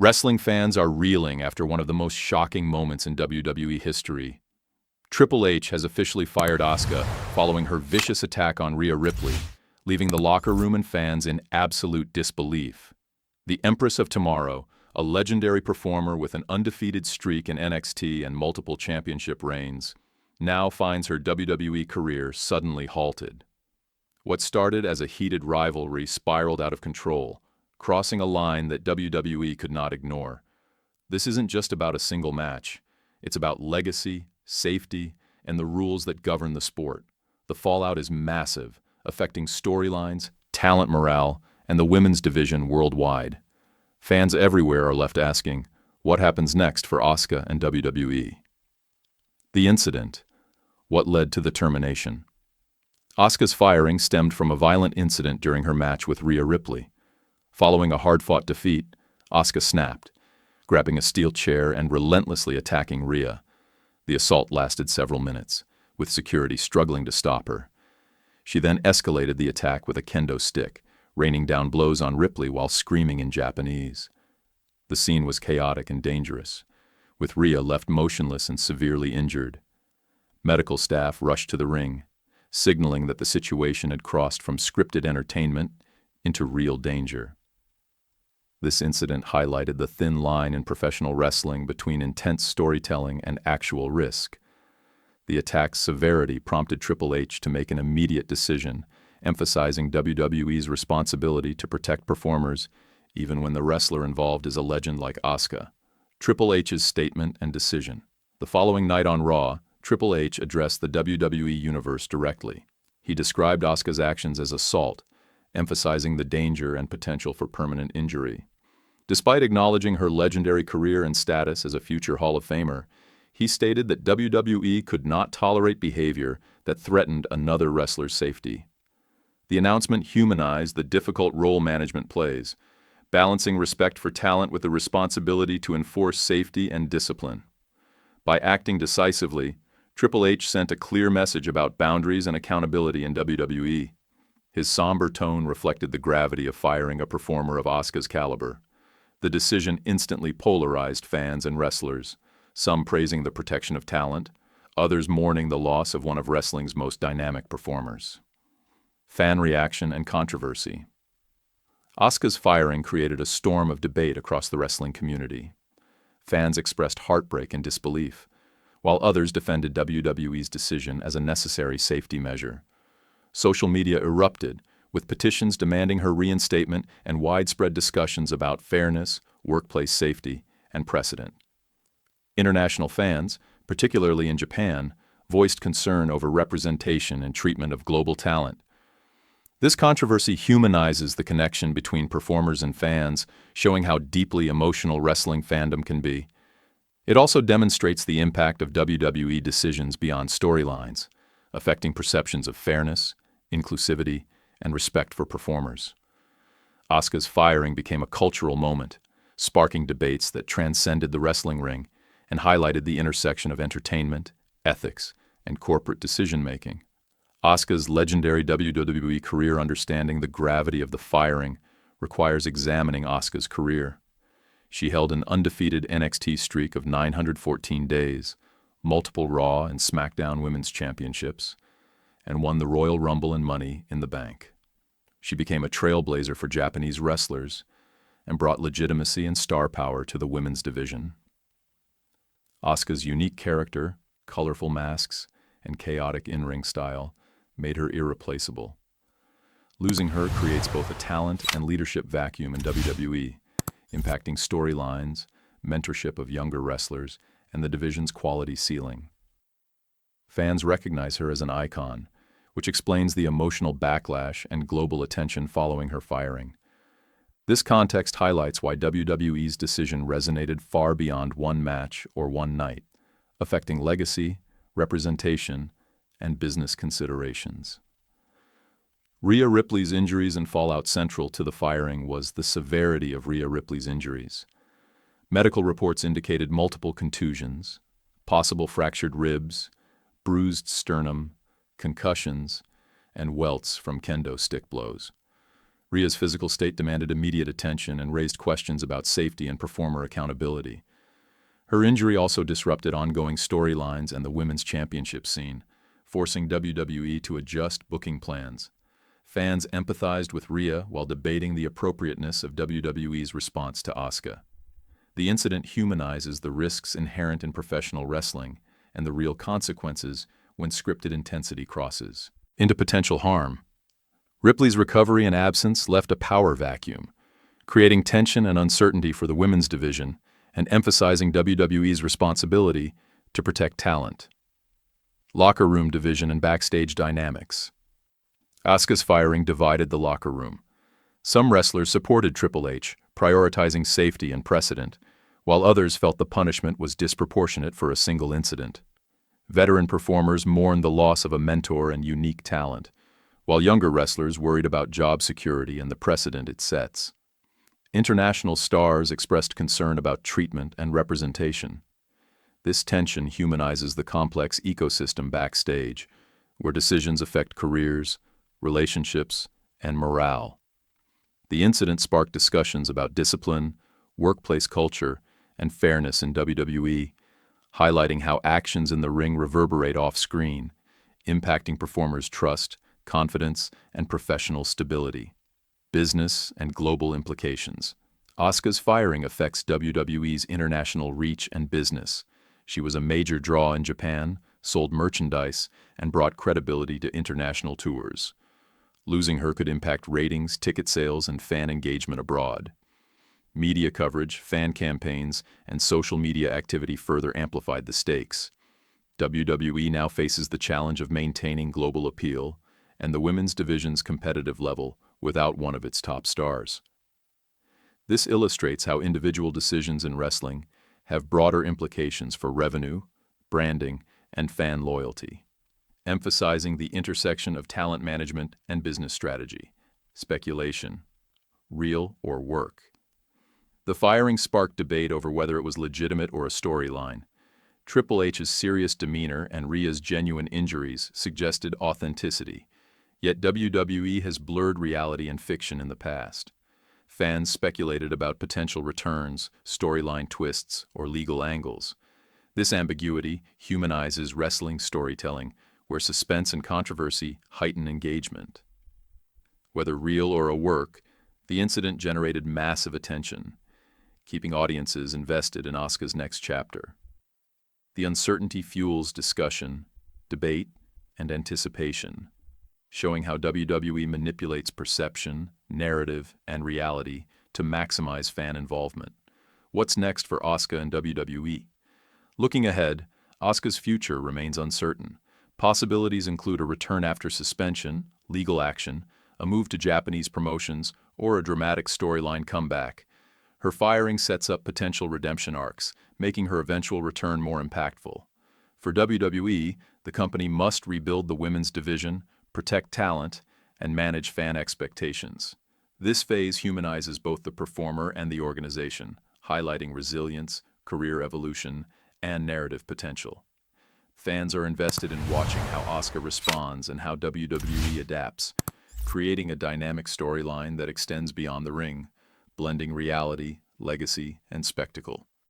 Wrestling fans are reeling after one of the most shocking moments in WWE history. Triple H has officially fired Asuka following her vicious attack on Rhea Ripley, leaving the locker room and fans in absolute disbelief. The Empress of Tomorrow, a legendary performer with an undefeated streak in NXT and multiple championship reigns, now finds her WWE career suddenly halted. What started as a heated rivalry spiraled out of control, crossing a line that WWE could not ignore. This isn't just about a single match. It's about legacy, safety, and the rules that govern the sport. The fallout is massive, affecting storylines, talent morale, and the women's division worldwide. Fans everywhere are left asking, what happens next for Asuka and WWE? The incident. What led to the termination? Asuka's firing stemmed from a violent incident during her match with Rhea Ripley. Following a hard-fought defeat, Asuka snapped, grabbing a steel chair and relentlessly attacking Rhea. The assault lasted several minutes, with security struggling to stop her. She then escalated the attack with a kendo stick, raining down blows on Ripley while screaming in Japanese. The scene was chaotic and dangerous, with Rhea left motionless and severely injured. Medical staff rushed to the ring, signaling that the situation had crossed from scripted entertainment into real danger. This incident highlighted the thin line in professional wrestling between intense storytelling and actual risk. The attack's severity prompted Triple H to make an immediate decision, emphasizing WWE's responsibility to protect performers, even when the wrestler involved is a legend like Asuka. Triple H's statement and decision. The following night on Raw, Triple H addressed the WWE Universe directly. He described Asuka's actions as assault, emphasizing the danger and potential for permanent injury. Despite acknowledging her legendary career and status as a future Hall of Famer, he stated that WWE could not tolerate behavior that threatened another wrestler's safety. The announcement humanized the difficult role management plays, balancing respect for talent with the responsibility to enforce safety and discipline. By acting decisively, Triple H sent a clear message about boundaries and accountability in WWE. His somber tone reflected the gravity of firing a performer of Asuka's caliber. The decision instantly polarized fans and wrestlers, some praising the protection of talent, others mourning the loss of one of wrestling's most dynamic performers. Fan reaction and controversy. Asuka's firing created a storm of debate across the wrestling community. Fans expressed heartbreak and disbelief, while others defended WWE's decision as a necessary safety measure. Social media erupted, with petitions demanding her reinstatement and widespread discussions about fairness, workplace safety, and precedent. International fans, particularly in Japan, voiced concern over representation and treatment of global talent. This controversy humanizes the connection between performers and fans, showing how deeply emotional wrestling fandom can be. It also demonstrates the impact of WWE decisions beyond storylines, affecting perceptions of fairness, inclusivity, and respect for performers. Asuka's firing became a cultural moment, sparking debates that transcended the wrestling ring and highlighted the intersection of entertainment, ethics, and corporate decision-making. Asuka's legendary WWE career understanding the gravity of the firing requires examining Asuka's career. She held an undefeated NXT streak of 914 days, multiple Raw and SmackDown Women's Championships, and won the Royal Rumble and Money in the Bank. She became a trailblazer for Japanese wrestlers and brought legitimacy and star power to the women's division. Asuka's unique character, colorful masks, and chaotic in-ring style made her irreplaceable. Losing her creates both a talent and leadership vacuum in WWE, impacting storylines, mentorship of younger wrestlers, and the division's quality ceiling. Fans recognize her as an icon, which explains the emotional backlash and global attention following her firing. This context highlights why WWE's decision resonated far beyond one match or one night, affecting legacy, representation, and business considerations. Rhea Ripley's injuries and fallout. Central to the firing was the severity of Rhea Ripley's injuries. Medical reports indicated multiple contusions, possible fractured ribs, bruised sternum, concussions, and welts from kendo stick blows. Rhea's physical state demanded immediate attention and raised questions about safety and performer accountability. Her injury also disrupted ongoing storylines and the women's championship scene, forcing WWE to adjust booking plans. Fans empathized with Rhea while debating the appropriateness of WWE's response to Asuka. The incident humanizes the risks inherent in professional wrestling and the real consequences when scripted intensity crosses into potential harm. Ripley's recovery and absence left a power vacuum, creating tension and uncertainty for the women's division and emphasizing WWE's responsibility to protect talent. Locker room division and backstage dynamics. Asuka's firing divided the locker room. Some wrestlers supported Triple H, prioritizing safety and precedent, while others felt the punishment was disproportionate for a single incident. Veteran performers mourned the loss of a mentor and unique talent, while younger wrestlers worried about job security and the precedent it sets. International stars expressed concern about treatment and representation. This tension humanizes the complex ecosystem backstage, where decisions affect careers, relationships, and morale. The incident sparked discussions about discipline, workplace culture, and fairness in WWE, highlighting how actions in the ring reverberate off-screen, impacting performers' trust, confidence, and professional stability. Business and global implications. Asuka's firing affects WWE's international reach and business. She was a major draw in Japan, sold merchandise, and brought credibility to international tours. Losing her could impact ratings, ticket sales, and fan engagement abroad. Media coverage, fan campaigns, and social media activity further amplified the stakes. WWE now faces the challenge of maintaining global appeal and the women's division's competitive level without one of its top stars. This illustrates how individual decisions in wrestling have broader implications for revenue, branding, and fan loyalty, emphasizing the intersection of talent management and business strategy. Speculation: real or work? The firing sparked debate over whether it was legitimate or a storyline. Triple H's serious demeanor and Rhea's genuine injuries suggested authenticity, yet WWE has blurred reality and fiction in the past. Fans speculated about potential returns, storyline twists, or legal angles. This ambiguity humanizes wrestling storytelling, where suspense and controversy heighten engagement. Whether real or a work, the incident generated massive attention, keeping audiences invested in Asuka's next chapter. The uncertainty fuels discussion, debate, and anticipation, showing how WWE manipulates perception, narrative, and reality to maximize fan involvement. What's next for Asuka and WWE? Looking ahead, Asuka's future remains uncertain. Possibilities include a return after suspension, legal action, a move to Japanese promotions, or a dramatic storyline comeback. Her firing sets up potential redemption arcs, making her eventual return more impactful. For WWE, the company must rebuild the women's division, protect talent, and manage fan expectations. This phase humanizes both the performer and the organization, highlighting resilience, career evolution, and narrative potential. Fans are invested in watching how Asuka responds and how WWE adapts, creating a dynamic storyline that extends beyond the ring, blending reality, legacy, and spectacle.